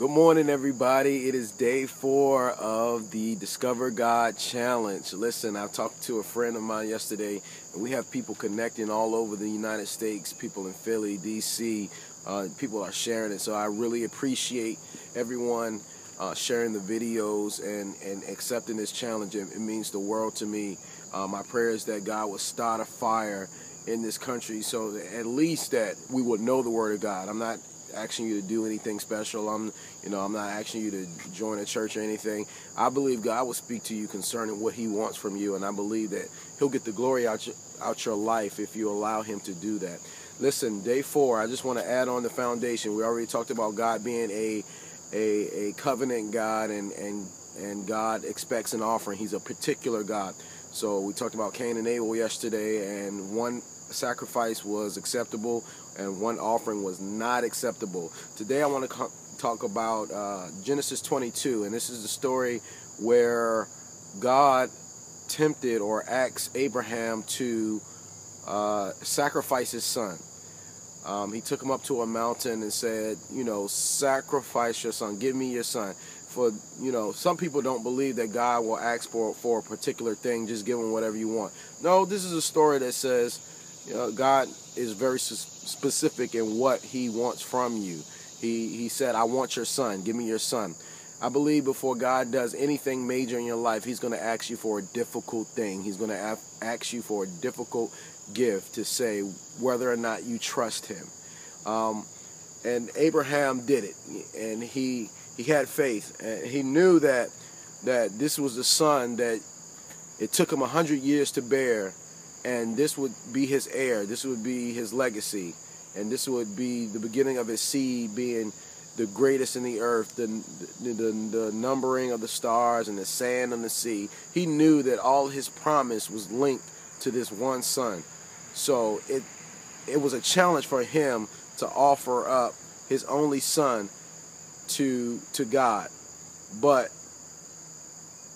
Good morning, everybody. It is day 4 of the Discover God Challenge. Listen, I talked to a friend of mine yesterday, and we have people connecting all over the United States, people in Philly, D.C., people are sharing it. So I really appreciate everyone sharing the videos and accepting this challenge. It means the world to me. My prayer is that God will start a fire in this country so that at least that we would know the Word of God. I'm not asking you to do anything special. I'm not asking you to join a church or anything. I believe God will speak to you concerning what He wants from you, and I believe that He'll get the glory out your life if you allow Him to do that. Listen, day 4, I just want to add on the foundation. We already talked about God being a covenant God, and God expects an offering. He's a particular God. So we talked about Cain and Abel yesterday, and one sacrifice was acceptable and one offering was not acceptable. Today I want to talk about Genesis 22, and this is the story where God tempted or asked Abraham to sacrifice his son. He took him up to a mountain and said, sacrifice your son, give me your son. For, some people don't believe that God will ask for a particular thing, just give him whatever you want. No, this is a story that says, God is very specific in what He wants from you. He said, I want your son, give me your son. I believe before God does anything major in your life, He's going to ask you for a difficult thing. He's going to ask you for a difficult gift to say whether or not you trust Him. And Abraham did it, and he had faith. And he knew that this was the son that it took him 100 years to bear, and this would be his heir. This would be his legacy, and this would be the beginning of his seed being the greatest in the earth, the numbering of the stars and the sand on the sea. He knew that all his promise was linked to this one son. So it was a challenge for him to offer up his only son to God. But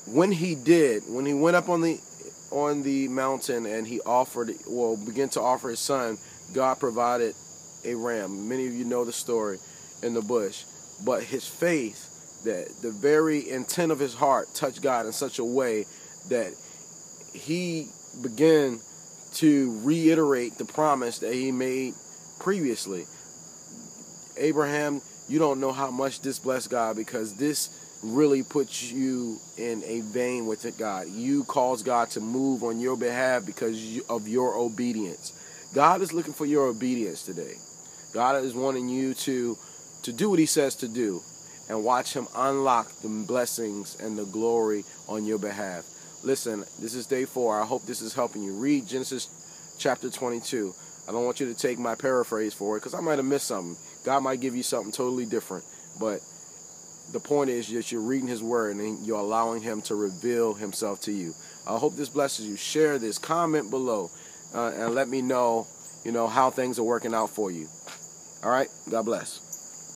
when he went up on the mountain and he began to offer his son, God provided a ram. Many of you know the story in the bush. But his faith, that the very intent of his heart touched God in such a way that he began to reiterate the promise that he made previously. Abraham, you don't know how much this blessed God, because this really puts you in a vein with God. You cause God to move on your behalf because of your obedience. God is looking for your obedience today. God is wanting you to do what He says to do and watch Him unlock the blessings and the glory on your behalf. Listen, this is day 4. I hope this is helping you. Read Genesis chapter 22. I don't want you to take my paraphrase for it because I might have missed something. God might give you something totally different, but the point is that you're reading His Word and you're allowing Him to reveal Himself to you. I hope this blesses you. Share this. Comment below and let me know, how things are working out for you. All right? God bless.